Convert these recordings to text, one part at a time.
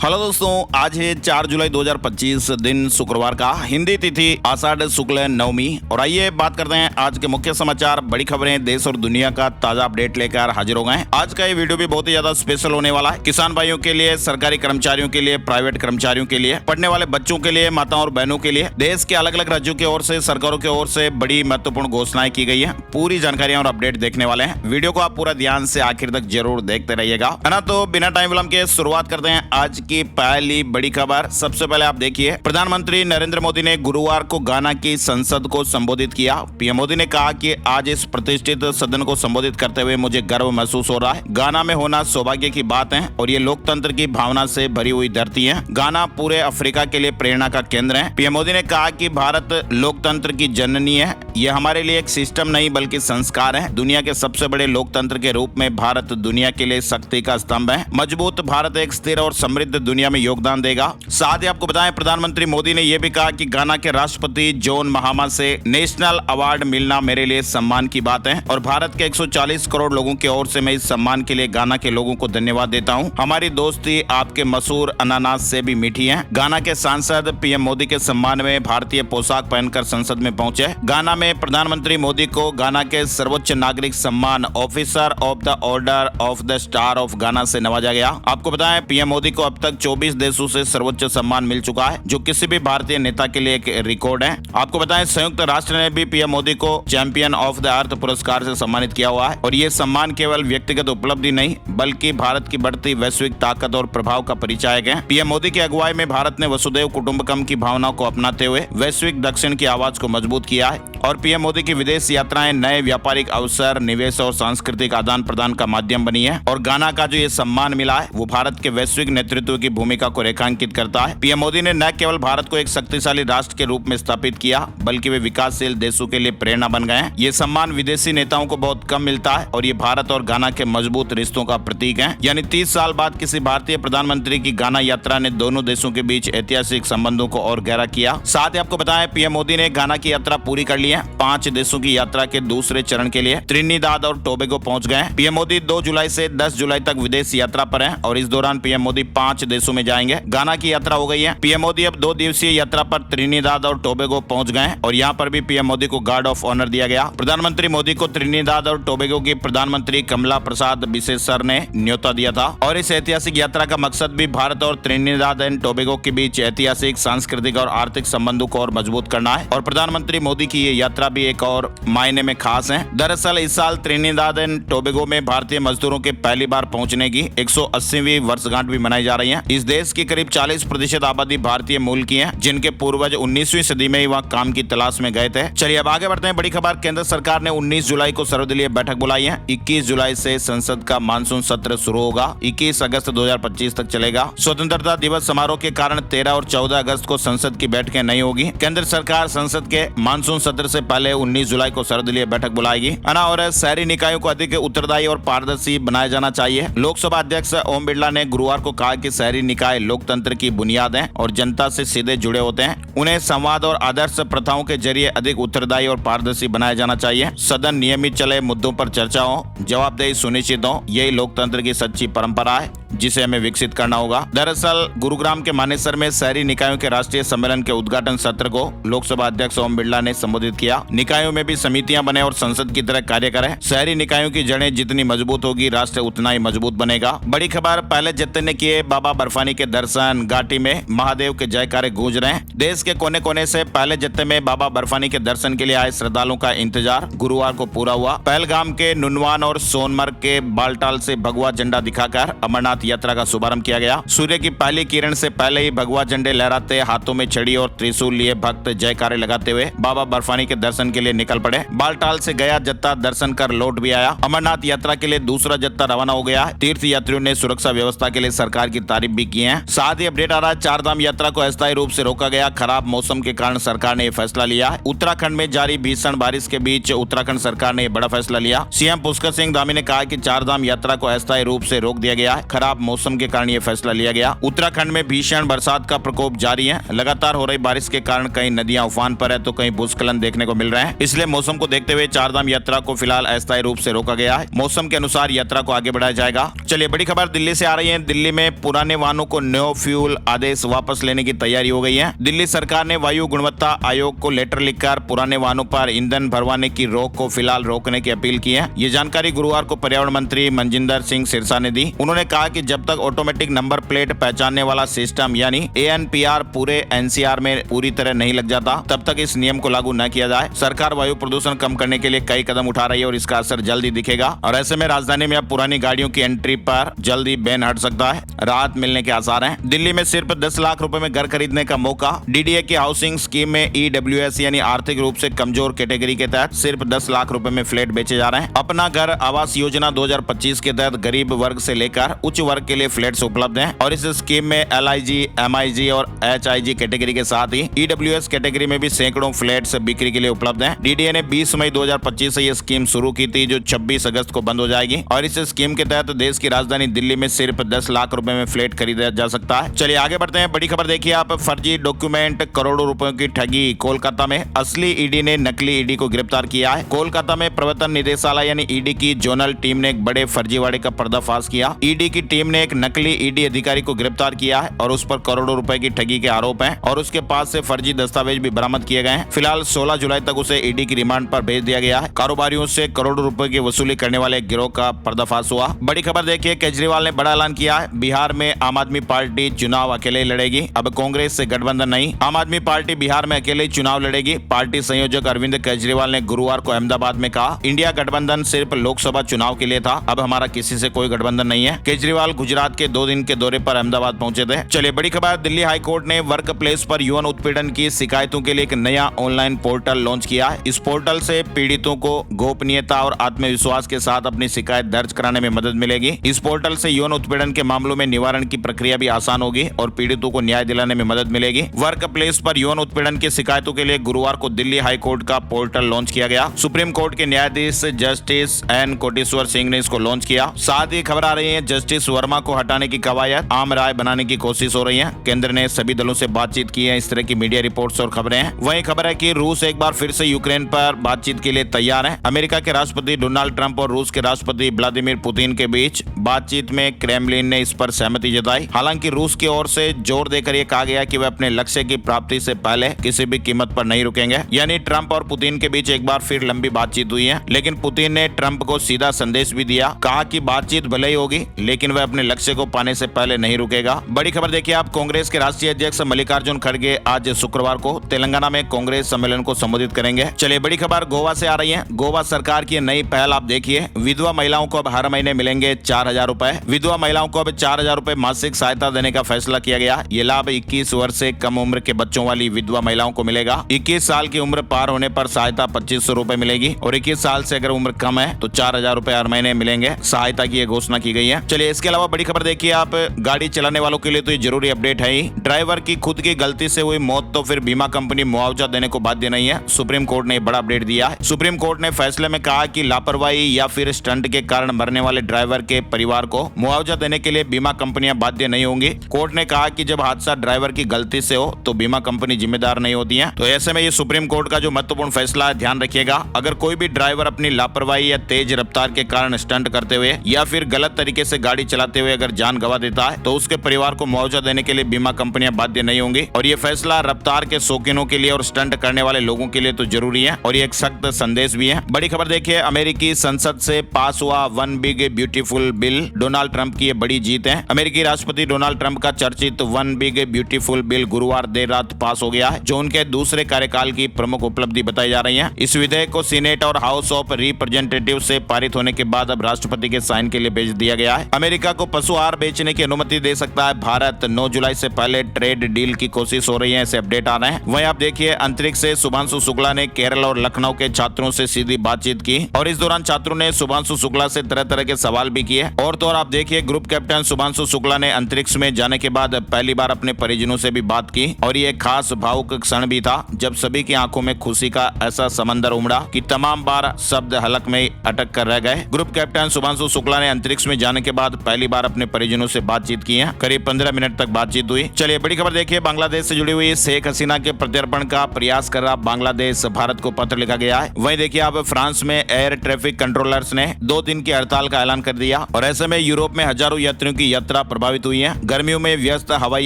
Hello दोस्तों, आज है 4 जुलाई 2025 दिन शुक्रवार का, हिंदी तिथि आषाढ़ शुक्ल नवमी। और आइए बात करते हैं आज के मुख्य समाचार, बड़ी खबरें, देश और दुनिया का ताजा अपडेट लेकर हाजिर हो गए हैं। आज का ये वीडियो भी बहुत ही ज्यादा स्पेशल होने वाला है। किसान भाइयों के लिए, सरकारी कर्मचारियों के लिए, प्राइवेट कर्मचारियों के लिए, पढ़ने वाले बच्चों के लिए, माताओं और बहनों के लिए, देश के अलग अलग राज्यों की ओर से, सरकारों की ओर से बड़ी महत्वपूर्ण घोषणाएं की गई है। पूरी जानकारियां और अपडेट देखने वाले हैं। वीडियो को आप पूरा ध्यान से आखिर तक जरूर देखते रहिएगा, है ना। तो बिना टाइम विलंब के शुरुआत करते हैं आज की पहली बड़ी खबर। सबसे पहले आप देखिए, प्रधानमंत्री नरेंद्र मोदी ने गुरुवार को गाना की संसद को संबोधित किया। पीएम मोदी ने कहा कि आज इस प्रतिष्ठित सदन को संबोधित करते हुए मुझे गर्व महसूस हो रहा है। गाना में होना सौभाग्य की बात है और ये लोकतंत्र की भावना से भरी हुई धरती है। गाना पूरे अफ्रीका के लिए प्रेरणा का केंद्र है। पीएम मोदी ने कहा कि भारत लोकतंत्र की जननी है। ये हमारे लिए एक सिस्टम नहीं बल्कि संस्कार है। दुनिया के सबसे बड़े लोकतंत्र के रूप में भारत दुनिया के लिए शक्ति का स्तंभ है। मजबूत भारत एक स्थिर और समृद्ध दुनिया में योगदान देगा। साथ ही आपको बताएं, प्रधानमंत्री मोदी ने यह भी कहा कि गाना के राष्ट्रपति जॉन महामा से नेशनल अवार्ड मिलना मेरे लिए सम्मान की बात है और भारत के 140 करोड़ लोगों की ओर से मैं इस सम्मान के लिए गाना के लोगों को धन्यवाद देता हूं। हमारी दोस्ती आपके मशहूर अनानास से भी मीठी है। गाना के सांसद पीएम मोदी के सम्मान में भारतीय पोशाक पहनकर संसद में पहुंचे। गाना में प्रधानमंत्री मोदी को गाना के सर्वोच्च नागरिक सम्मान officer of the order of the star of गाना से नवाजा गया। आपको बताएं, पीएम मोदी को अब तक 24 देशों से सर्वोच्च सम्मान मिल चुका है, जो किसी भी भारतीय नेता के लिए एक रिकॉर्ड है। आपको बताएं, संयुक्त राष्ट्र ने भी पीएम मोदी को चैंपियन ऑफ द अर्थ पुरस्कार से सम्मानित किया हुआ है और ये सम्मान केवल व्यक्तिगत उपलब्धि नहीं बल्कि भारत की बढ़ती वैश्विक ताकत और प्रभाव का परिचायक है। पीएम मोदी की अगुवाई में भारत ने वसुधैव कुटुंबकम की भावनाओं को अपनाते हुए वैश्विक दक्षिण की आवाज को मजबूत किया है और पीएम मोदी की विदेश यात्राएं नए व्यापारिक अवसर, निवेश और सांस्कृतिक आदान प्रदान का माध्यम बनी है। और गाना का जो ये सम्मान मिला है वो भारत के वैश्विक नेतृत्व की भूमिका को रेखांकित करता है। पीएम मोदी ने न केवल भारत को एक शक्तिशाली राष्ट्र के रूप में स्थापित किया बल्कि वे विकासशील देशों के लिए प्रेरणा बन गए हैं। ये सम्मान विदेशी नेताओं को बहुत कम मिलता है और ये भारत और गाना के मजबूत रिश्तों का प्रतीक है। यानी 30 साल बाद किसी भारतीय प्रधानमंत्री की गाना यात्रा ने दोनों देशों के बीच ऐतिहासिक संबंधों को और गहरा किया। साथ ही आपको बताएं, पीएम मोदी ने गाना की यात्रा पूरी कर ली है। 5 देशों की यात्रा के दूसरे चरण के लिए त्रिनिदाद और टोबैगो पहुंच गए। पीएम मोदी 2 जुलाई से 10 जुलाई तक विदेश यात्रा पर हैं और इस दौरान पीएम मोदी 5 देशों में जाएंगे। गाना की यात्रा हो गई है। पीएम मोदी अब 2 दिवसीय यात्रा पर त्रिनिदाद और टोबैगो पहुंच गए और यहाँ पर भी पीएम मोदी को गार्ड ऑफ ऑनर दिया गया। प्रधानमंत्री मोदी को त्रिनिदाद और टोबैगो की प्रधानमंत्री कमला प्रसाद बिसेसर ने न्योता दिया था और इस ऐतिहासिक यात्रा का मकसद भी भारत और त्रिनिदाद एंड टोबैगो के बीच ऐतिहासिक, सांस्कृतिक और आर्थिक संबंधों को और मजबूत करना है। और प्रधानमंत्री मोदी की ये यात्रा भी एक और मायने में खास है। दरअसल इस साल त्रिनिदाद एंड टोबैगो में भारतीय मजदूरों के पहली बार पहुंचने की 180वीं वर्षगांठ भी मनाई जा रही है। इस देश की करीब 40% आबादी भारतीय मूल की है, जिनके पूर्वज 19वीं सदी में ही वहाँ काम की तलाश में गए थे। चलिए अब आगे बढ़ते हैं। बड़ी खबर, केंद्र सरकार ने 19 जुलाई को सर्वदलीय बैठक बुलाई है। 21 जुलाई से संसद का मानसून सत्र शुरू होगा। 21 अगस्त 2025 तक चलेगा। स्वतंत्रता दिवस समारोह के कारण 13 और 14 अगस्त को संसद की बैठकें नहीं होगी। केंद्र सरकार संसद के मानसून सत्र से पहले 19 जुलाई को सर्वदलीय बैठक बुलाएगी, है ना। और शहरी निकायों को अधिक उत्तरदायी और पारदर्शी बनाया जाना चाहिए। लोकसभा अध्यक्ष ओम बिरला ने गुरुवार को कहा कि शहरी निकाय लोकतंत्र की बुनियाद है और जनता से सीधे जुड़े होते हैं। उन्हें संवाद और आदर्श प्रथाओं के जरिए अधिक उत्तरदायी और पारदर्शी बनाया जाना चाहिए। सदन नियमित चले, मुद्दों पर चर्चा हो, जवाबदेही सुनिश्चित हो। यही लोकतंत्र की सच्ची परंपरा है जिसे हमें विकसित करना होगा। दरअसल गुरुग्राम के मानेसर में शहरी निकायों के राष्ट्रीय सम्मेलन के उद्घाटन सत्र को लोकसभा अध्यक्ष ओम बिरला ने संबोधित किया। निकायों में भी समितियां बने और संसद की तरह कार्य करें। शहरी निकायों की जड़ें जितनी मजबूत होगी, राष्ट्र उतना ही मजबूत बनेगा। बड़ी खबर, पहले जत्थे ने किए बाबा बर्फानी के दर्शन, घाटी में महादेव के जयकारे गूंज रहे हैं। देश के कोने कोने से पहले जत्थे में बाबा बर्फानी के दर्शन के लिए आए श्रद्धालुओं का इंतजार गुरुवार को पूरा हुआ। पहलगाम के नुनवान और सोनमर्ग के बालटाल से भगवा झंडा दिखाकर अमरनाथ यात्रा का शुभारंभ किया गया। सूर्य की पहली किरण से पहले ही भगवा झंडे लहराते, हाथों में छड़ी और त्रिशूल लिए भक्त जयकारे लगाते हुए बाबा बर्फानी के दर्शन के लिए निकल पड़े। बालटाल से गया जत्था दर्शन कर लौट भी आया। अमरनाथ यात्रा के लिए दूसरा जत्था रवाना हो गया। तीर्थ यात्रियों ने सुरक्षा व्यवस्था के लिए सरकार की तारीफ भी की है। साथ ही अपडेट आ रहा है, 4 धाम यात्रा को अस्थायी रूप से रोका गया। खराब मौसम के कारण सरकार ने यह फैसला लिया। उत्तराखंड में जारी भीषण बारिश के बीच उत्तराखंड सरकार ने यह बड़ा फैसला लिया। सीएम पुष्कर सिंह धामी ने कहा कि 4 धाम यात्रा को अस्थायी रूप से रोक दिया गया है। खराब खराब मौसम के कारण ये फैसला लिया गया। उत्तराखंड में भीषण बरसात का प्रकोप जारी है। लगातार हो रही बारिश के कारण कई नदियां उफान पर है तो कहीं भूस्खलन देखने को मिल रहे हैं। इसलिए मौसम को देखते हुए चारधाम यात्रा को फिलहाल अस्थायी रूप से रोका गया है। मौसम के अनुसार यात्रा को आगे बढ़ाया जाएगा। चलिए बड़ी खबर दिल्ली से आ रही है। दिल्ली में पुराने वाहनों को नो फ्यूल आदेश वापस लेने की तैयारी हो गई है। दिल्ली सरकार ने वायु गुणवत्ता आयोग को लेटर लिखकर पुराने वाहनों पर ईंधन भरवाने की रोक को फिलहाल रोकने की अपील की है। ये जानकारी गुरुवार को पर्यावरण मंत्री मनजिंदर सिंह सिरसा ने दी। उन्होंने कहा कि जब तक ऑटोमेटिक नंबर प्लेट पहचानने वाला सिस्टम यानी ANPR पूरे NCR में पूरी तरह नहीं लग जाता तब तक इस नियम को लागू न किया जाए। सरकार वायु प्रदूषण कम करने के लिए कई कदम उठा रही है और इसका असर जल्दी दिखेगा। और ऐसे में राजधानी में अब पुरानी गाड़ियों की एंट्री पर जल्दी बैन हट सकता है। राहत मिलने के आसार हैं। दिल्ली में सिर्फ 10 लाख रुपए में घर खरीदने का मौका। DDA की हाउसिंग स्कीम में EWS यानी आर्थिक रूप से कमजोर कैटेगरी के तहत सिर्फ 10 लाख रुपए में फ्लैट बेचे जा रहे हैं। अपना घर आवास योजना 2025 के तहत गरीब वर्ग से लेकर उच्च वर्ग के लिए फ्लैट्स उपलब्ध हैं और इस स्कीम में LIG, MIG और HIG कैटेगरी के साथ ही EWS कैटेगरी में भी सैकड़ों फ्लैट्स बिक्री के लिए उपलब्ध हैं। DDA ने 20 मई 2025 से ये स्कीम शुरू की थी जो 26 अगस्त को बंद हो जाएगी और इस स्कीम के तहत देश की राजधानी दिल्ली में सिर्फ 10 लाख रुपए में फ्लैट खरीदा जा सकता है। चलिए आगे बढ़ते हैं। बड़ी खबर देखिए आप। फर्जी डॉक्यूमेंट करोड़ों रुपयों की ठगी। कोलकाता में असली ED ने नकली ED को गिरफ्तार किया है। कोलकाता में प्रवर्तन निदेशालय यानी ED की जोनल टीम ने एक बड़े फर्जीवाड़े का पर्दाफाश किया। ED की टीम ने एक नकली ED अधिकारी को गिरफ्तार किया है और उस पर करोड़ों रुपए की ठगी के आरोप हैं और उसके पास से फर्जी दस्तावेज भी बरामद किए गए हैं। फिलहाल 16 जुलाई तक उसे ED की रिमांड पर भेज दिया गया है। कारोबारियों से करोड़ों रुपए की वसूली करने वाले गिरोह का पर्दाफाश हुआ। बड़ी खबर देखिए। केजरीवाल ने बड़ा ऐलान किया है। बिहार में आम आदमी पार्टी चुनाव अकेले लड़ेगी। अब कांग्रेस से गठबंधन नहीं। आम आदमी पार्टी बिहार में अकेले चुनाव लड़ेगी। पार्टी संयोजक अरविंद केजरीवाल ने गुरुवार को अहमदाबाद में कहा, इंडिया गठबंधन सिर्फ लोकसभा चुनाव के लिए था, अब हमारा किसी से कोई गठबंधन नहीं है। केजरीवाल गुजरात के 2 दिन के दौरे पर अहमदाबाद पहुंचे थे। चलिए बड़ी खबर। दिल्ली हाई कोर्ट ने वर्क प्लेस पर यौन उत्पीड़न की शिकायतों के लिए एक नया ऑनलाइन पोर्टल लॉन्च किया है। इस पोर्टल से पीड़ितों को गोपनीयता और आत्मविश्वास के साथ अपनी शिकायत दर्ज कराने में मदद मिलेगी। इस पोर्टल से यौन उत्पीड़न के मामलों में निवारण की प्रक्रिया भी आसान होगी और पीड़ितों को न्याय दिलाने में मदद मिलेगी। वर्क प्लेस पर यौन उत्पीड़न की शिकायतों के लिए गुरुवार को दिल्ली हाई कोर्ट का पोर्टल लॉन्च किया गया। सुप्रीम कोर्ट के न्यायाधीश जस्टिस N कोटेश्वर सिंह ने इसको लॉन्च किया। साथ ही खबर आ रही है जस्टिस वर्मा को हटाने की कवायद, आम राय बनाने की कोशिश हो रही है। केंद्र ने सभी दलों से बातचीत की है। इस तरह की मीडिया रिपोर्ट्स और खबरें हैं। वहीं खबर है कि रूस एक बार फिर से यूक्रेन पर बातचीत के लिए तैयार है। अमेरिका के राष्ट्रपति डोनाल्ड ट्रंप और रूस के राष्ट्रपति व्लादिमीर पुतिन के बीच बातचीत में क्रेमलिन ने इस पर सहमति जताई। हालांकि रूस की ओर से जोर देकर यह कहा गया कि वे अपने लक्ष्य की प्राप्ति से पहले किसी भी कीमत पर नहीं रुकेंगे। यानी ट्रंप और पुतिन के बीच एक बार फिर लंबी बातचीत हुई है, लेकिन पुतिन ने ट्रंप को सीधा संदेश भी दिया, कहा कि बातचीत भले ही होगी लेकिन वह अपने लक्ष्य को पाने से पहले नहीं रुकेगा। बड़ी खबर देखिए आप। कांग्रेस के राष्ट्रीय अध्यक्ष मल्लिकार्जुन खड़गे आज शुक्रवार को तेलंगाना में कांग्रेस सम्मेलन को संबोधित करेंगे। चलिए बड़ी खबर गोवा से आ रही है। गोवा सरकार की नई पहल आप देखिए। विधवा महिलाओं को अब हर महीने मिलेंगे 4000 रुपए। विधवा महिलाओं को अब 4000 रुपए मासिक सहायता देने का फैसला किया गया। ये लाभ 21 वर्ष से कम उम्र के बच्चों वाली विधवा महिलाओं को मिलेगा। 21 साल की उम्र पार होने पर सहायता 2500 रुपए मिलेगी और 21 साल से अगर उम्र कम है तो 4000 रुपए हर महीने मिलेंगे। सहायता की घोषणा की गई है। चलिए इसके अलावा बड़ी खबर देखिए आप। गाड़ी चलाने वालों के लिए तो ये जरूरी अपडेट है ही। ड्राइवर की खुद की गलती से हुई मौत तो फिर बीमा कंपनी मुआवजा देने को बाध्य नहीं है। सुप्रीम कोर्ट ने बड़ा अपडेट दिया है। सुप्रीम कोर्ट ने फैसले में कहा कि लापरवाही या फिर स्टंट के कारण मरने वाले ड्राइवर के परिवार को मुआवजा देने के लिए बीमा कंपनियां बाध्य नहीं होंगी। कोर्ट ने कहा कि जब हादसा ड्राइवर की गलती से हो तो बीमा कंपनी जिम्मेदार नहीं होती है। तो ऐसे में ये सुप्रीम कोर्ट का जो महत्वपूर्ण फैसला है, ध्यान रखिएगा। अगर कोई भी ड्राइवर अपनी लापरवाही या तेज रफ्तार के कारण स्टंट करते हुए या फिर गलत तरीके से गाड़ी चलाते हुए अगर जान गंवा देता है तो उसके परिवार को मुआवजा देने के लिए बीमा कंपनियां बाध्य नहीं होंगी। और ये फैसला रफ्तार के शौकीनों के लिए और स्टंट करने वाले लोगों के लिए तो जरूरी है और ये एक सख्त संदेश भी है। बड़ी खबर देखिए। अमेरिकी संसद से पास हुआ one big beautiful bill. Donald Trump की ये बड़ी जीत है। अमेरिकी राष्ट्रपति डोनाल्ड ट्रंप का चर्चित वन बिग ब्यूटीफुल बिल गुरुवार देर रात पास हो गया है, जो उनके दूसरे कार्यकाल की प्रमुख उपलब्धि बताई जा रही है। इस विधेयक को सीनेट और हाउस ऑफ रिप्रेजेंटेटिव से पारित होने के बाद अब राष्ट्रपति के साइन के लिए भेज दिया गया है। अमेरिका को पशु आहार बेचने की अनुमति दे सकता है भारत। 9 जुलाई से पहले ट्रेड डील की कोशिश हो रही है, ऐसे अपडेट आ रहे हैं। वहीं आप देखिए अंतरिक्ष से शुभांशु शुक्ला ने केरल और लखनऊ के छात्रों से सीधी बातचीत की और इस दौरान छात्रों ने शुभांशु शुक्ला से तरह तरह के सवाल भी किए। और तो और आप देखिए ग्रुप कैप्टन शुभांशु शुक्ला ने अंतरिक्ष में जाने के बाद पहली बार अपने परिजनों से भी बात की और ये खास भावुक क्षण भी था जब सभी की आंखों में खुशी का ऐसा समंदर उमड़ा कि तमाम बार शब्द हलक में अटक कर रह गए। ग्रुप कैप्टन शुभांशु शुक्ला ने अंतरिक्ष में जाने के बाद पहली बार अपने परिजनों से बातचीत की है। करीब 15 मिनट तक बातचीत हुई। चलिए बड़ी खबर देखिए, बांग्लादेश से जुड़ी हुई शेख हसीना के प्रत्यर्पण का प्रयास कर रहा बांग्लादेश भारत को पत्र लिखा गया है। वहीं देखिए अब फ्रांस में एयर ट्रैफिक कंट्रोलर्स ने 2 दिन की हड़ताल का ऐलान कर दिया और ऐसे में यूरोप में हजारों यात्रियों की यात्रा प्रभावित हुई है। गर्मियों में व्यस्त हवाई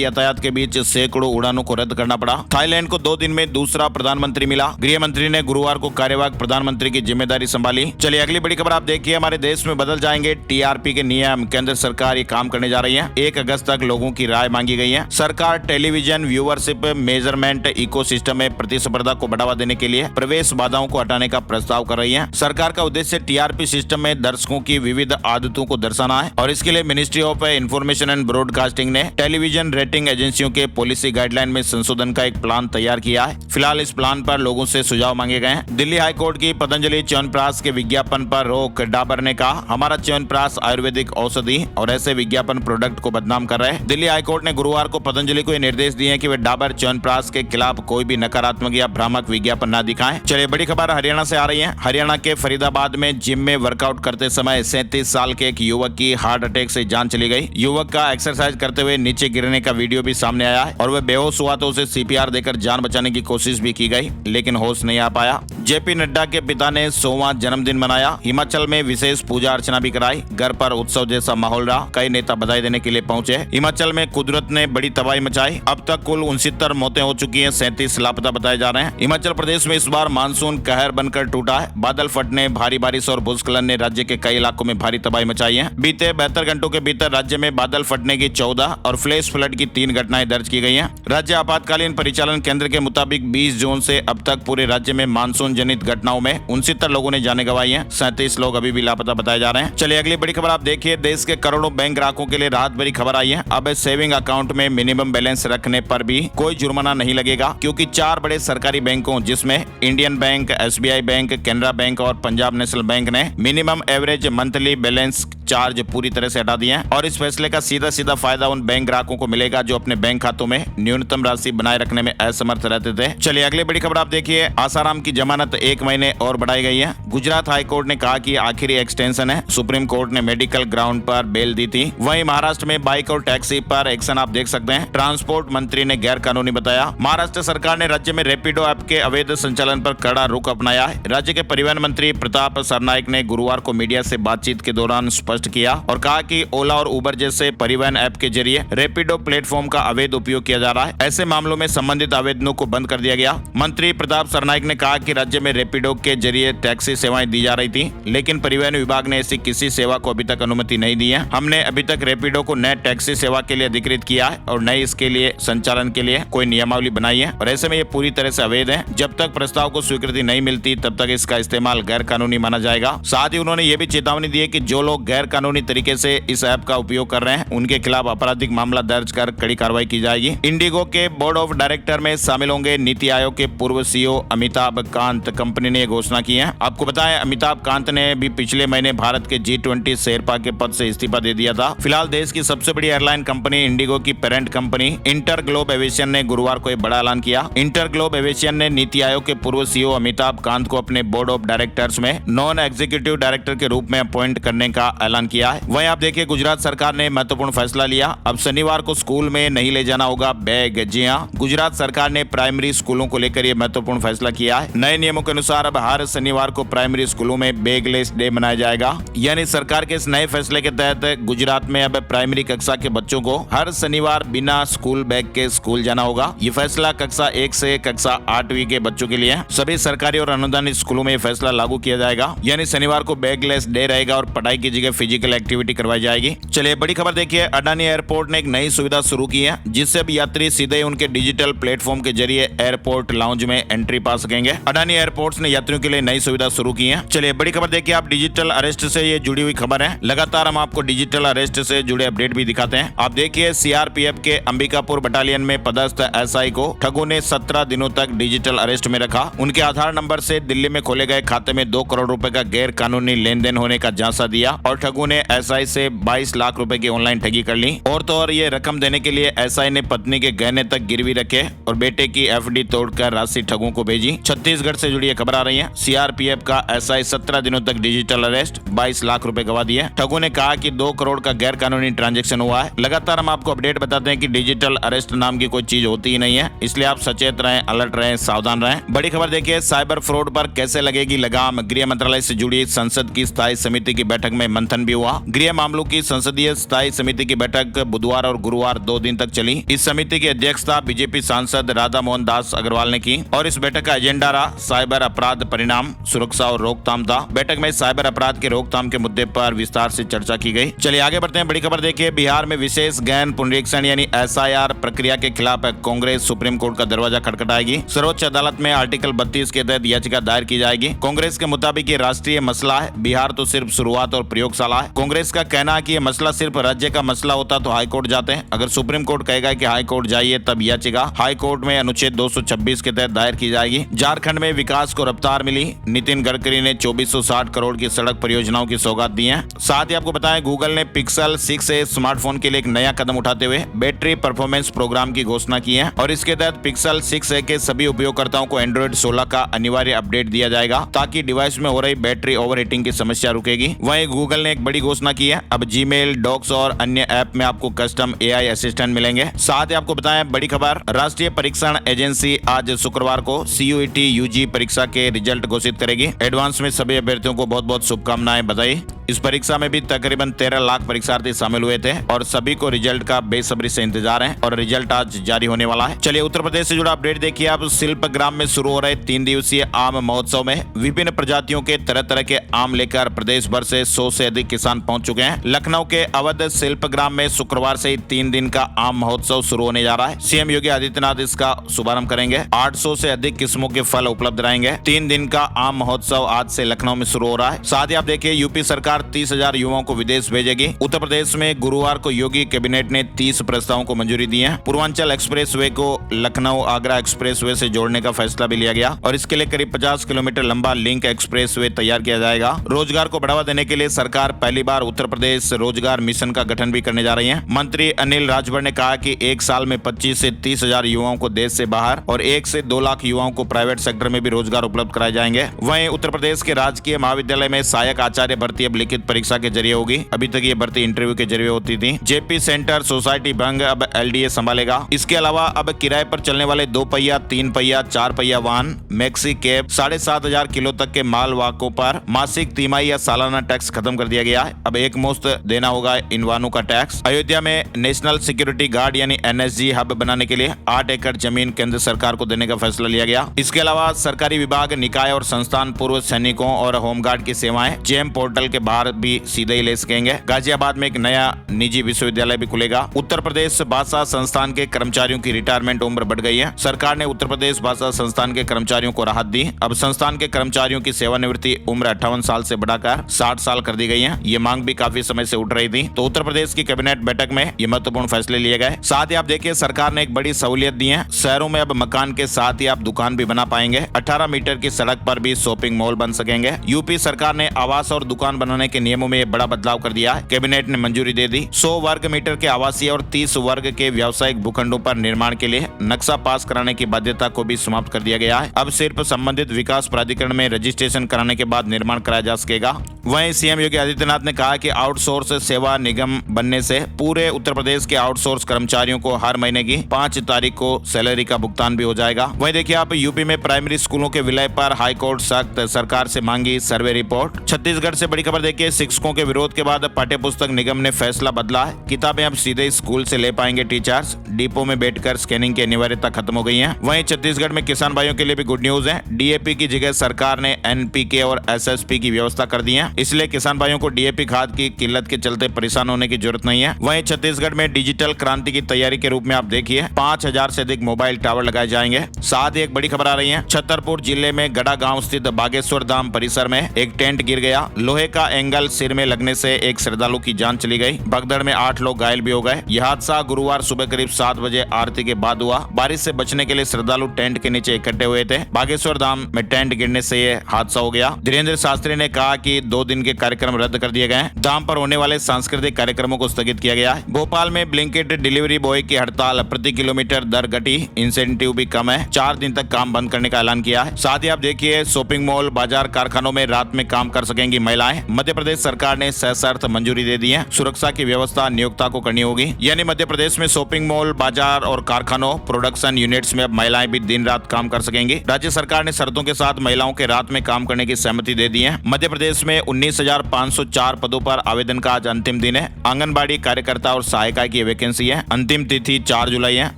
यातायात के बीच सैकड़ों उड़ानों को रद्द करना पड़ा। थाईलैंड को 2 दिन में दूसरा प्रधानमंत्री मिला। गृह मंत्री ने गुरुवार को कार्यवाहक प्रधानमंत्री की जिम्मेदारी संभाली। चलिए अगली बड़ी खबर आप देखिए, हमारे देश में बदल जाएंगे टीआरपी के नियम। केंद्र सरकार ये काम करने जा रही है। 1 अगस्त तक लोगों की राय मांगी गई है। सरकार टेलीविजन व्यूअरशिप मेजरमेंट इकोसिस्टम में प्रतिस्पर्धा को बढ़ावा देने के लिए प्रवेश बाधाओं को हटाने का प्रस्ताव कर रही है। सरकार का उद्देश्य टीआरपी सिस्टम में दर्शकों की विविध आदतों को दर्शाना है और इसके लिए ministry of information and broadcasting ने टेलीविजन रेटिंग एजेंसियों के पॉलिसी गाइडलाइन में संशोधन का एक प्लान तैयार किया है। फिलहाल इस प्लान पर लोगों से सुझाव मांगे गए हैं। दिल्ली हाईकोर्ट की पतंजलि च्यवनप्राश के विज्ञापन पर रोक। डाबर ने कहा, हमारा च्यवनप्राश आयुर्वेदिक औषधि और ऐसे विज्ञापन प्रोडक्ट को बदनाम कर रहे हैं। दिल्ली हाईकोर्ट ने गुरुवार को पतंजलि को निर्देश दिए हैं कि वे डाबर च्यवनप्राश के खिलाफ कोई भी नकारात्मक या भ्रामक विज्ञापन न दिखाएं। चलिए बड़ी खबर हरियाणा से आ रही है। हरियाणा के फरीदाबाद में जिम में वर्कआउट करते समय 37 साल के एक युवक की हार्ट अटैक से जान चली गई। युवक का एक्सरसाइज करते हुए नीचे गिरने का वीडियो भी सामने आया है और वह बेहोश हुआ तो उसे सीपीआर देकर जान बचाने की कोशिश भी की गई, लेकिन होश नहीं आ पाया। जेपी नड्डा के पिता ने 100वां जन्मदिन मनाया। हिमाचल में विशेष पूजा अर्चना भी कराई। घर पर उत्सव जैसा माहौल रहा। कई नेता बधाई देने के लिए पहुंचे। हिमाचल में कुदरत ने बड़ी तबाही मचाई। अब तक कुल 69 मौतें हो चुकी हैं। 37 लापता बताए जा रहे हैं। हिमाचल प्रदेश में इस बार मानसून कहर बनकर टूटा है। बादल फटने, भारी बारिश और भूस्खलन ने राज्य के कई इलाकों में भारी तबाही मचाई है। बीते 72 घंटों के भीतर राज्य में बादल फटने की 14 और फ्लैश फ्लड की 3 घटनाएं दर्ज की गई हैं। राज्य आपातकालीन परिचालन केंद्र के मुताबिक 20 जून से अब तक पूरे राज्य में मानसून जनित घटनाओं में 69 लोगों ने जाने गंवाई है। 37 लोग अभी भी लापता बताए जा रहे हैं। चलिए अगली बड़ी खबर आप देखिए, देश के करोड़ों बैंक ग्राहकों के लिए राहत भरी खबर आई है। अब सेविंग अकाउंट में मिनिमम बैलेंस रखने पर भी कोई जुर्माना नहीं लगेगा, क्योंकि 4 बड़े सरकारी बैंकों जिसमें Indian bank, SBI bank, Canara bank और पंजाब नेशनल बैंक ने minimum average monthly balance charge पूरी तरह से हटा दिए हैं और इस फैसले का सीधा सीधा फायदा उन बैंक ग्राहकों को मिलेगा जो अपने बैंक खातों में न्यूनतम राशि बनाए रखने में असमर्थ रहते थे। चलिए अगली बड़ी खबर आप देखिए, आसाराम की जमानत 1 महीने और बढ़ाई गई है। गुजरात हाईकोर्ट ने कहा कि आखिरी एक्सटेंशन है। सुप्रीम कोर्ट ने मेडिकल ग्राउंड पर बेल दी थी। वहीं महाराष्ट्र में बाइक और टैक्सी पर एक्शन आप देख सकते हैं। ट्रांसपोर्ट मंत्री ने गैर कानूनी बताया। महाराष्ट्र सरकार ने राज्य में रैपिडो ऐप के अवैध संचालन पर कड़ा रुख अपनाया है। राज्य के परिवहन मंत्री प्रताप सरनाइक ने गुरुवार को मीडिया से बातचीत के दौरान स्पष्ट किया और कहा कि ओला और उबर जैसे परिवहन ऐप के जरिए रैपिडो प्लेटफॉर्म का अवैध उपयोग किया जा रहा है। ऐसे मामलों में संबंधित आवेदनों को बंद कर दिया गया। मंत्री प्रताप सरनाइक ने कहा कि राज्य में रैपिडो के जरिए टैक्सी सेवाएं दी जा रही थी, लेकिन परिवहन विभाग ने ऐसी किसी सेवा को अभी तक अनुमति नहीं दी है। हमने अभी तक रैपिडो को नए टैक्सी सेवा के लिए अधिकृत किया है और नए इसके लिए संचालन के लिए कोई नियमावली बनाई है और ऐसे में ये पूरी तरह से अवैध है। जब तक प्रस्ताव को स्वीकृति नहीं मिलती तब तक इसका इस्तेमाल गैर कानूनी माना जाएगा। साथ ही उन्होंने ये भी चेतावनी दी है कि जो लोग गैर कानूनी तरीके से इस ऐप का उपयोग कर रहे हैं उनके खिलाफ आपराधिक मामला दर्ज कर कड़ी कार्रवाई की जाएगी। इंडिगो के बोर्ड ऑफ डायरेक्टर में शामिल होंगे नीति आयोग के पूर्व सीईओ अमिताभ कांत। कंपनी ने घोषणा की है। आपको बताएं, अमिताभ कांत ने भी पिछले महीने भारत के G20 शेरपा के पद से इस्तीफा दे दिया था। फिलहाल देश की सबसे बड़ी एयरलाइन कंपनी इंडिगो की parent company inter globe aviation ने गुरुवार को एक बड़ा ऐलान किया। इंटर ग्लोब एविएशन ने नीति आयोग के पूर्व सीईओ अमिताभ कांत को अपने बोर्ड ऑफ डायरेक्टर्स में नॉन एग्जीक्यूटिव डायरेक्टर के रूप में अपॉइंट करने का ऐलान किया है। वहीं आप देखिए, गुजरात सरकार ने महत्वपूर्ण फैसला लिया। अब शनिवार को स्कूल में नहीं ले जाना होगा बैग। जी हां, गुजरात सरकार ने प्राइमरी स्कूलों को लेकर यह महत्वपूर्ण फैसला किया है। नए नियमों के अनुसार अब हर शनिवार को प्राइमरी स्कूलों में बैगलेस डे मनाया जाएगा। यानी सरकार के इस नए फैसले के तहत गुजरात में अब प्राइमरी कक्षा के बच्चों को हर शनिवार बिना स्कूल बैग के स्कूल जाना होगा। ये फैसला कक्षा 1 से कक्षा 8वीं के बच्चों के लिए है। सभी सरकारी और अनुदानित स्कूलों में यह फैसला लागू किया जाएगा। यानी शनिवार को बैगलेस डे रहेगा और पढ़ाई की जगह फिजिकल एक्टिविटी करवाई जाएगी। चलिए बड़ी खबर देखिए, अडानी एयरपोर्ट ने एक नई सुविधा शुरू की है जिससे अब यात्री सीधे उनके डिजिटल प्लेटफॉर्म के जरिए एयरपोर्ट लाउंज में एंट्री पा सकेंगे। अडानी एयरपोर्ट्स ने यात्रियों के लिए नई सुविधा शुरू की है। चलिए बड़ी खबर देखिए, आप डिजिटल अरेस्ट से ये जुड़ी हुई खबर है। लगातार हम आपको डिजिटल अरेस्ट से जुड़े अपडेट भी दिखाते हैं। आप देखिए, सीआरपीएफ के अंबिकापुर बटालियन में पदस्थ एसआई को ठगों ने 17 दिनों तक डिजिटल अरेस्ट में रखा। उनके आधार नंबर से दिल्ली में खोले गए खाते में 2 करोड़ रुपए का गैर कानूनी लेन देन होने का झांसा दिया और ठगों ने एसआई से 22 लाख रुपए की ऑनलाइन ठगी कर ली। और तो और ये रकम देने के लिए एसआई ने पत्नी के गहने तक गिरवी रखे और बेटे की एफडी तोड़कर राशि ठगों को भेजी। छत्तीसगढ़ से जुड़ी खबर आ रही है। सीआरपीएफ का एसआई 17 दिनों तक डिजिटल अरेस्ट, 22 लाख रुपए गवा दिए। ठगों ने कहा कि 2 करोड़ का गैर कानूनी ट्रांजैक्शन हुआ है। लगातार हम आपको अपडेट बताते हैं कि डिजिटल अरेस्ट नाम की कोई चीज होती ही नहीं है, इसलिए आप सचेत रहें, अलर्ट रहें, सावधान रहें। बड़ी खबर देखिए, साइबर फ्रॉड पर कैसे लगेगी लगाम। गृह मंत्रालय से जुड़ी संसद की स्थायी समिति की बैठक में मंथन भी हुआ। गृह मामलों की संसदीय स्थायी समिति की बैठक बुधवार और गुरुवार 2 दिन तक चली। इस समिति की अध्यक्षता बीजेपी सांसद राधा मोहन दास अग्रवाल ने की और इस बैठक का एजेंडा रहा साइबर अपराध परिणाम, सुरक्षा और रोकथाम था। बैठक में साइबर अपराध के रोकथाम के मुद्दे पर विस्तार से चर्चा की गई। चलिए आगे बढ़ते हैं। बड़ी खबर देखिए, बिहार में विशेष गहन पुनरीक्षण यानी SIR प्रक्रिया के खिलाफ कांग्रेस सुप्रीम कोर्ट का दरवाजा खटखटाएगी। सर्वोच्च अदालत में आर्टिकल 32 के तहत याचिका दायर की जाएगी। कांग्रेस के मुताबिक ये राष्ट्रीय मसला है, बिहार तो सिर्फ शुरुआत और प्रयोगशाला है। कांग्रेस का कहना है कि ये मसला सिर्फ राज्य का मसला होता तो हाईकोर्ट जाते हैं। अगर सुप्रीम कोर्ट कहेगा कि हाईकोर्ट जाइए तब याचिका हाईकोर्ट में अनुच्छेद 226 के तहत दायर की जाएगी। झारखंड में विकास को रफ्तार मिली। नितिन गडकरी ने 2460 करोड़ की सड़क परियोजनाओं की सौगात दी है। साथ ही आपको बताएं, गूगल ने पिक्सल 6a स्मार्टफोन के लिए एक नया कदम उठाते हुए बैटरी परफॉर्मेंस प्रोग्राम की घोषणा की है और इसके तहत पिक्सल 6a के सभी उपयोगकर्ताओं को एंड्रॉइड 16 का अनिवार्य अपडेट दिया जाएगा ताकि डिवाइस में हो रही बैटरी ओवरहीटिंग की समस्या रुकेगी। वहीं गूगल ने एक बड़ी घोषणा की है, अब जीमेल, डॉक्स और अन्य ऐप में आपको कस्टम AI असिस्टेंट मिलेंगे। साथ ही आपको बताएं बड़ी खबर, राष्ट्रीय परीक्षण एजेंसी आज शुक्रवार को CUET UG परीक्षा के रिजल्ट घोषित करेगी। एडवांस में सभी अभ्यर्थियों को बहुत बहुत शुभकामनाएं, बधाई। इस परीक्षा में भी तकरीबन 13 लाख परीक्षार्थी शामिल हुए थे और सभी को रिजल्ट का बेसब्री से इंतजार है और रिजल्ट आज जारी होने वाला है। चलिए उत्तर प्रदेश से जुड़ा अपडेट देखिए। आप शिल्पग्राम में शुरू हो रहे 3 दिवसीय आम महोत्सव में विभिन्न प्रजातियों के तरह तरह के आम लेकर प्रदेश भर से 100 से अधिक किसान पहुंच चुके हैं। लखनऊ के अवध शिल्पग्राम में शुक्रवार से ही 3 दिन का आम महोत्सव शुरू होने जा रहा है। CM योगी आदित्यनाथ इसका शुभारंभ करेंगे। 800 से अधिक किस्मों के फल उपलब्ध रहेंगे। 3 दिन का आम महोत्सव आज से लखनऊ में शुरू हो रहा है। साथ ही आप देखिए, यूपी सरकार 30,000 युवाओं को विदेश भेजेगी। उत्तर प्रदेश में गुरुवार को योगी कैबिनेट ने 30 प्रस्तावों को मंजूरी दी है। पूर्वांचल एक्सप्रेसवे को लखनऊ आगरा एक्सप्रेसवे से जोड़ने का फैसला भी लिया गया और इसके लिए करीब 50 किलोमीटर लंबा लिंक एक्सप्रेसवे तैयार किया जाएगा। रोजगार को बढ़ावा देने के लिए सरकार पहली बार उत्तर प्रदेश रोजगार मिशन का गठन भी करने जा रही है। मंत्री अनिल राजभर ने कहा कि एक साल में 25 से 30,000 युवाओं को देश से बाहर और 1 से 2 लाख युवाओं को प्राइवेट सेक्टर में भी रोजगार उपलब्ध कराए जाएंगे। वहीं उत्तर प्रदेश के राजकीय महाविद्यालय में सहायक आचार्य भर्ती अब लिखित परीक्षा के जरिए होगी। अभी तक ये भर्ती इंटरव्यू के जरिए होती थी। JP सेंटर सोसाइटी भंग अब LDA संभालेगा। इसके अलावा अब किराए पर चलने वाले 2 पहिया, 3 पहिया, 4 पहिया वाहन, मैक्सी कैब, 7,500 किलो तक के माल वाहकों पर मासिक, तिमाही या सालाना टैक्स खत्म कर दिया गया है। अब एक मुश्त देना होगा इन वाहनों का टैक्स। अयोध्या में नेशनल सिक्योरिटी गार्ड यानी NSG हब बनाने के लिए 8 एकड़ जमीन केंद्र सरकार को देने का फैसला लिया गया। इसके अलावा सरकारी विभाग, निकाय और संस्थान पूर्व सैनिकों और होमगार्ड की सेवाएं JEM पोर्टल के बाहर भी सीधे ही ले सकेंगे। गाजियाबाद में एक नया निजी विश्वविद्यालय भी खुलेगा। उत्तर प्रदेश भाषा संस्थान के कर्मचारियों की रिटायरमेंट उम्र बढ़ गई है। सरकार ने उत्तर प्रदेश भाषा संस्थान के कर्मचारियों को राहत दी। अब संस्थान के कर्मचारियों की सेवानिवृत्ति उम्र 58 साल से बढ़ाकर 60 साल कर दी गई है। ये मांग भी काफी समय से उठ रही थी, तो उत्तर प्रदेश की कैबिनेट बैठक में ये महत्वपूर्ण फैसले लिए गए। साथ ही आप देखिए, सरकार ने एक बड़ी सहूलियत दी है। शहरों में अब मकान के साथ ही आप दुकान भी बना पाएंगे। 18 मीटर की सड़क पर भी शॉपिंग मॉल बन सकेंगे। यूपी सरकार ने आवास और दुकान बनाने के नियमों में बड़ा बदलाव कर दिया है। कैबिनेट ने मंजूरी दे दी। 100 वर्ग मीटर के आवासीय और 30 वर्ग के व्यावसायिक भूखंडों पर निर्माण के लिए नक्शा पास कराने की बाध्यता को भी समाप्त कर दिया गया है। अब सिर्फ संबंधित विकास प्राधिकरण में रजिस्ट्रेशन कराने के बाद निर्माण कराया जा सकेगा। वहीं CM योगी आदित्यनाथ ने कहा कि आउटसोर्स सेवा निगम बनने से पूरे उत्तर प्रदेश के आउटसोर्स कर्मचारियों को हर महीने की 5 तारीख को सैलरी का भुगतान भी हो जाएगा। वहीं देखिए आप, यूपी में प्राइमरी स्कूलों के विलय पर हाईकोर्ट सख्त, सरकार से मांगी सर्वे रिपोर्ट। छत्तीसगढ़ से बड़ी खबर देखिए, शिक्षकों के विरोध के बाद पाठ्य पुस्तक निगम ने फैसला बदला है। किताबें अब सीधे स्कूल से ले पाएंगे टीचर्स। डिपो में बैठकर स्कैनिंग की अनिवार्यता खत्म हो गई है। वहीं छत्तीसगढ़ में किसान भाइयों के लिए भी गुड न्यूज है। DAP की जगह सरकार ने NPK और SSP की व्यवस्था कर दी है, इसलिए किसान भाइयों को DAP खाद की किल्लत के चलते परेशान होने की जरूरत नहीं है। वहीं छत्तीसगढ़ में डिजिटल क्रांति की तैयारी के रूप में आप देखिए 5000 से अधिक मोबाइल टावर लगाए जाएंगे। साथ ही एक बड़ी खबर आ रही है, छतरपुर जिले में गड़ा गांव स्थित बागेश्वर धाम परिसर में एक टेंट गिर गया। लोहे का एंगल सिर में लगने से एक श्रद्धालु की जान चली गई। भगदड़ में 8 लोग घायल भी हो गए। यह हादसा गुरुवार सुबह करीब 7 बजे आरती के बाद हुआ। बारिश से बचने के लिए श्रद्धालु टेंट के नीचे इकट्ठे हुए थे। बागेश्वर धाम में टेंट गिरने से यह हादसा हो गया। धीरेन्द्र शास्त्री ने कहा कि 2 दिन के कार्यक्रम रद्द कर दिए गए। धाम पर होने वाले सांस्कृतिक कार्यक्रमों को स्थगित किया गया है। भोपाल में ब्लिंकिट डिलीवरी बॉय की हड़ताल, प्रति किलोमीटर दर घटी, इंसेंटिव भी कम है। 4 दिन तक काम बंद करने का ऐलान किया है। साथ ही आप देखिए, शॉपिंग मॉल, बाजार, कारखानों में रात में काम कर सकेंगी महिलाएं। मध्य मध्य प्रदेश सरकार ने सशर्त मंजूरी दे दी है। सुरक्षा की व्यवस्था नियोक्ता को करनी होगी, यानी मध्य प्रदेश में शॉपिंग मॉल, बाजार और कारखानों, प्रोडक्शन यूनिट्स में अब महिलाएं भी दिन रात काम कर सकेंगी। राज्य सरकार ने शर्तों के साथ महिलाओं के रात में काम करने की सहमति दे दी है। मध्य प्रदेश में 19,504 पदों पर आवेदन का आज अंतिम दिन है। आंगनबाड़ी कार्यकर्ता और सहायिका की वैकेंसी है। अंतिम तिथि 4 जुलाई है।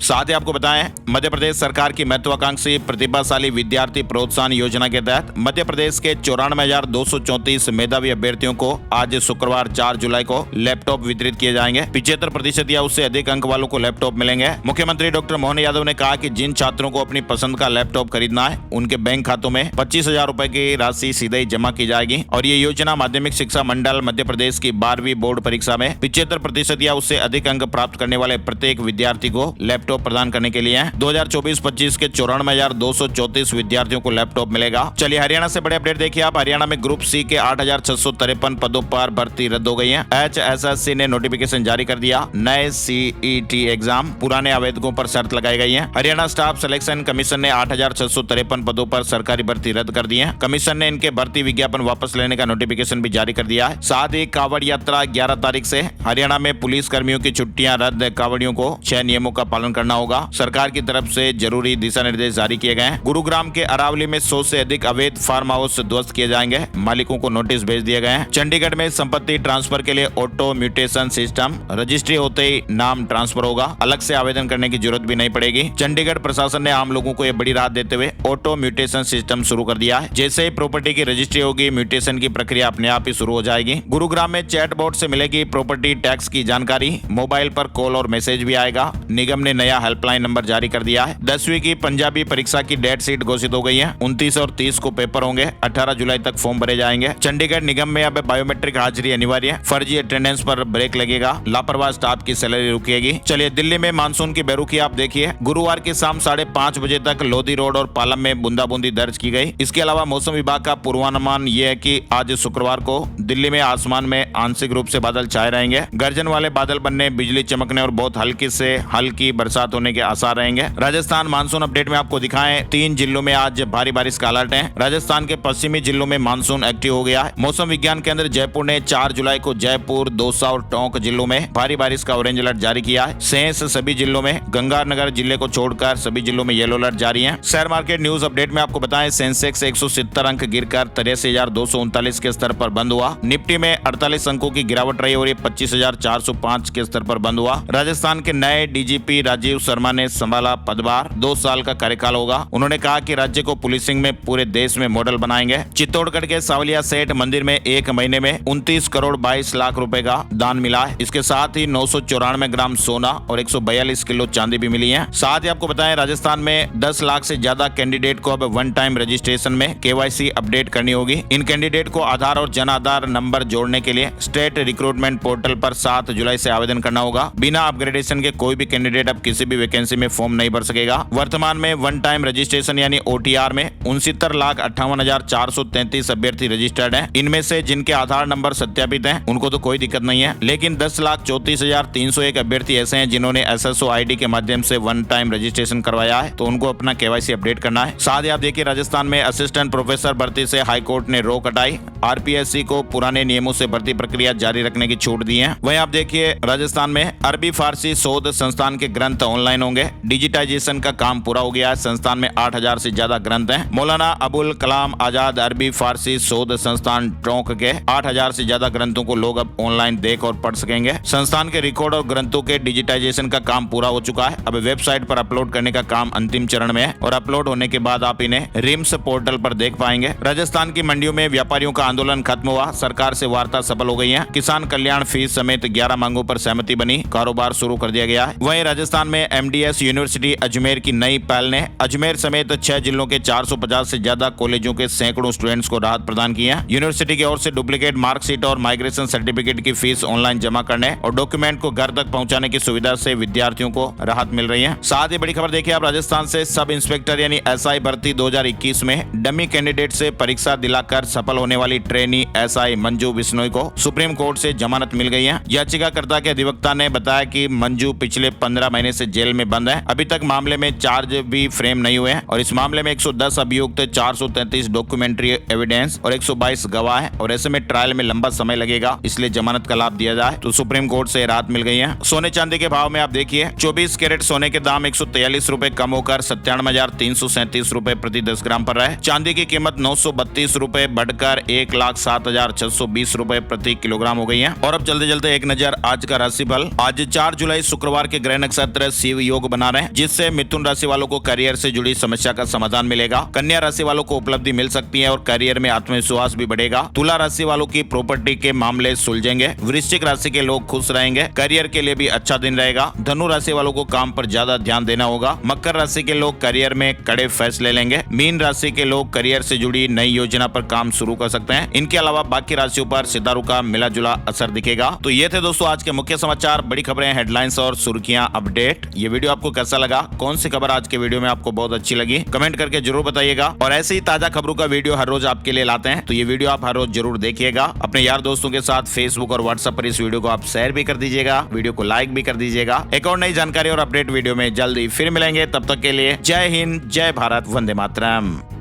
साथ ही आपको बताएं, मध्य प्रदेश सरकार की महत्वाकांक्षी प्रतिभाशाली विद्यार्थी प्रोत्साहन योजना के तहत मध्य प्रदेश के 94,234 मेधावी अभ्यर्थियों को आज शुक्रवार 4 जुलाई को लैपटॉप वितरित किए जाएंगे। 75% या उससे अधिक अंक वालों को लैपटॉप मिलेंगे। मुख्यमंत्री डॉक्टर मोहन यादव ने कहा कि जिन छात्रों को अपनी पसंद का लैपटॉप खरीदना है, उनके बैंक खातों में 25,000 रुपए की राशि सीधे ही जमा की जाएगी और ये योजना माध्यमिक शिक्षा मंडल मध्य प्रदेश की 12वीं बोर्ड परीक्षा में 75% या उससे अधिक अंक प्राप्त करने वाले प्रत्येक विद्यार्थी को लैपटॉप प्रदान करने के लिए है। 2024-25 के 94,234 विद्यार्थियों को लैपटॉप मिलेगा। चलिए हरियाणा से बड़े अपडेट देखिए आप। हरियाणा में ग्रुप सी के 8,653 पदों पर भर्ती रद्द हो गई है। HSSC ने नोटिफिकेशन जारी कर दिया। नए CET एग्जाम, पुराने आवेदकों पर शर्त लगाई गई है। हरियाणा स्टाफ सिलेक्शन कमीशन ने 8,653 पदों पर सरकारी भर्ती रद्द कर दी है। कमीशन ने इनके भर्ती विज्ञापन वापस लेने का नोटिफिकेशन भी जारी कर दिया है। साथ ही कावड़ यात्रा 11 तारीख से। हरियाणा में पुलिस कर्मियों की छुट्टियां रद्द। कावड़ियों को 6 नियमों का पालन करना होगा। सरकार की तरफ से जरूरी दिशा निर्देश जारी किए गए हैं। गुरुग्राम के अरावली में 100 से अधिक अवैध फार्म हाउस ध्वस्त किए जाएंगे। मालिकों को नोटिस भेज दिए गए हैं। चंडीगढ़ में संपत्ति ट्रांसफर के लिए ऑटो म्यूटेशन सिस्टम, रजिस्ट्री होते ही नाम ट्रांसफर होगा। अलग से आवेदन करने की जरूरत भी नहीं पड़ेगी। चंडीगढ़ प्रशासन ने आम लोगों को यह बड़ी राहत देते हुए ऑटो म्यूटेशन सिस्टम शुरू कर दिया है। जैसे ही प्रॉपर्टी की रजिस्ट्री होगी, म्यूटेशन की प्रक्रिया अपने आप ही शुरू हो जाएगी। गुरुग्राम में चैटबॉट से मिलेगी प्रॉपर्टी टैक्स की जानकारी। मोबाइल पर कॉल और मैसेज भी आएगा। निगम ने नया हेल्पलाइन नंबर जारी कर दिया है। 10वीं की पंजाबी परीक्षा की डेट शीट घोषित हो गई है। 29 और 30 को पेपर होंगे। 18 जुलाई तक फॉर्म भरे जाएंगे। चंडीगढ़ निगम में अब बायोमेट्रिक हाजिरी अनिवार्य है। फर्जी अटेंडेंस पर ब्रेक लगेगा। लापरवाह स्टाफ की सैलरी रुकेगी। चलिए दिल्ली में मानसून की बेरुखी आप देखिए। गुरुवार की शाम 5:30 बजे तक लोधी रोड और पालम में बूंदाबूंदी दर्ज की गई। इसके अलावा मौसम विभाग का पूर्वानुमान यह है कि आज शुक्रवार को दिल्ली में आसमान में आंशिक रूप से बादल छाए रहेंगे। गर्जन वाले बादल बनने, बिजली चमकने और बहुत हल्की से हल्की बरसात होने के आसार रहेंगे। राजस्थान मानसून अपडेट में आपको दिखाएं, 3 जिलों में आज भारी बारिश का अलर्ट है। राजस्थान के पश्चिमी जिलों में मानसून एक्टिव हो गया है। मौसम विज्ञान केंद्र जयपुर ने 4 जुलाई को जयपुर, दौसा और टोंक जिलों में भारी बारिश का ऑरेंज अलर्ट जारी किया है। शेष सभी जिलों में, गंगानगर जिले को छोड़कर सभी जिलों में येलो अलर्ट जारी है। शेयर मार्केट न्यूज अपडेट में आपको बताएं, सेंसेक्स 170 अंक गिरकर 83,239 के स्तर पर बंद हुआ। निफ्टी में 48 अंकों की गिरावट रही और ये 25,405 के स्तर पर बंद हुआ। राजस्थान के नए डीजीपी राजीव शर्मा ने संभाला पदभार। 2 साल का कार्यकाल होगा। उन्होंने कहा कि राज्य को पुलिसिंग में पूरे देश में मॉडल बनाएंगे। चित्तौड़गढ़ के सावलिया सेठ मंदिर में 1 महीने में 29 करोड़ 22 लाख रुपए का दान मिला है। इसके साथ ही 994 ग्राम सोना और 142 किलो चांदी भी मिली है। साथ ही आपको बताएं, राजस्थान में 10 लाख से ज्यादा कैंडिडेट को अब वन टाइम रजिस्ट्रेशन में KYC अपडेट करनी होगी। इन कैंडिडेट को आधार और जन आधार नंबर जोड़ने के लिए स्टेट रिक्रूटमेंट पोर्टल पर 7 जुलाई से आवेदन करना होगा। बिना अपग्रेडेशन के कोई भी कैंडिडेट अब किसी भी वैकेंसी में फॉर्म नहीं भर सकेगा। वर्तमान में वन टाइम रजिस्ट्रेशन यानी OTR में 69,58,433 अभ्यर्थी रजिस्टर्ड हैं। इनमें से जिनके आधार नंबर सत्यापित हैं, उनको तो कोई दिक्कत नहीं है, लेकिन 10,34,301 अभ्यर्थी ऐसे हैं जिन्होंने SSO ID के माध्यम से वन टाइम रजिस्ट्रेशन करवाया है, तो उनको अपना KYC अपडेट करना है। साथ ही आप देखिए, राजस्थान में असिस्टेंट प्रोफेसर भर्ती से हाईकोर्ट ने रोक हटाई। RPSC को पुराने नियमों से भर्ती प्रक्रिया जारी रखने की छूट दी है। वहीं आप देखिए, राजस्थान में अरबी फारसी शोध संस्थान के ग्रंथ ऑनलाइन होंगे। डिजिटाइजेशन का काम पूरा हो गया है। संस्थान में 8,000 से ज्यादा ग्रंथ हैं। मौलाना अबुल कलाम आजाद अरबी फारसी शोध संस्थान टोंक के 8,000 से ज्यादा ग्रंथों को लोग अब ऑनलाइन देख और पढ़ सकेंगे। संस्थान के रिकॉर्ड और ग्रंथों के डिजिटाइजेशन का काम पूरा हो चुका है। अब वेबसाइट पर अपलोड करने का काम अंतिम चरण में है और अपलोड होने के बाद आप इन्हें रिम्स पोर्टल पर देख पाएंगे। राजस्थान की मंडियों में व्यापारियों का आंदोलन खत्म हुआ। सरकार से वार्ता सफल हो गई है। किसान कल्याण फीस समेत 11 मांगों पर सहमति बनी। कारोबार शुरू कर दिया गया है। वहीं राजस्थान में MDS यूनिवर्सिटी अजमेर की नई पहल ने अजमेर समेत 6 जिलों के 450 से ज्यादा कॉलेजों के सैकड़ों स्टूडेंट्स को राहत प्रदान की है। यूनिवर्सिटी की ओर से डुप्लीकेट मार्कशीट और माइग्रेशन सर्टिफिकेट की फीस ऑनलाइन जमा करने और डॉक्यूमेंट को घर तक पहुंचाने की सुविधा से विद्यार्थियों को राहत मिल रही है। साथ ही बड़ी खबर देखिए आप, राजस्थान से सब इंस्पेक्टर यानी SI भर्ती 2021 में डमी कैंडिडेट से परीक्षा दिलाकर सफल होने वाली ट्रेनी SI मंजू बिश्नोई को सुप्रीम कोर्ट से जमानत मिल गई है। याचिकाकर्ता के अधिवक्ता ने बताया कि मंजू पिछले 15 महीने से जेल में बंद है। अभी तक मामले में चार्ज भी फ्रेम नहीं हुए हैं और इस मामले में 110 अभियुक्त, 433 डॉक्यूमेंट्री एविडेंस और 122 गवाह और ऐसे में ट्रायल में लंबा समय लगेगा, इसलिए जमानत का लाभ दिया जाए तो सुप्रीम कोर्ट से राहत मिल गई है। सोने चांदी के भाव में आप देखिए 24 कैरेट सोने के दाम 143 रुपए कम होकर 97,337 रुपए प्रति 10 ग्राम पर रहे। चांदी की कीमत 932 रुपए बढ़कर 1,07,620 रुपए प्रति किलोग्राम हो गई है। और अब चलते चलते एक नजर आज का राशिफल। आज 4 जुलाई शुक्रवार के ग्रह नक्षत्र शिव योग बना रहे हैं, जिससे मिथुन राशि वालों को करियर से जुड़ी समस्या का समाधान मिलेगा। कन्या राशि वालों को उपलब्धि मिल सकती है और करियर में आत्मविश्वास भी बढ़ेगा। तुला राशि वालों की प्रॉपर्टी के मामले सुलझेंगे। वृश्चिक राशि के लोग खुश रहेंगे, करियर के लिए भी अच्छा दिन रहेगा। धनु राशि वालों को काम पर ज्यादा ध्यान देना होगा। मकर राशि के लोग करियर में कड़े फैसले लेंगे। मीन राशि के लोग करियर से जुड़ी नई योजना पर काम शुरू कर सकते हैं। इनके अलावा बाकी राशियों पर सितारों का मिला जुला असर दिखेगा। तो ये थे दोस्तों आज के मुख्य समाचार, बड़ी खबरें, हेडलाइंस और सुर्खियां, अपडेट। ये वीडियो आपको कैसा लगा? कौन सी खबर आज के वीडियो में आपको बहुत अच्छी लगी? कमेंट करके जरूर बताइएगा। और ऐसे ही ताजा खबरों का वीडियो हर रोज आपके लिए लाते हैं, तो ये वीडियो आप हर रोज जरूर देखिएगा। अपने यार दोस्तों के साथ फेसबुक और व्हाट्सएप पर इस वीडियो को आप शेयर भी कर दीजिएगा, वीडियो को लाइक भी कर दीजिएगा। एक और नई जानकारी और अपडेट वीडियो में जल्दी फिर मिलेंगे। तब तक के लिए जय हिंद, जय भारत, वंदे मातरम।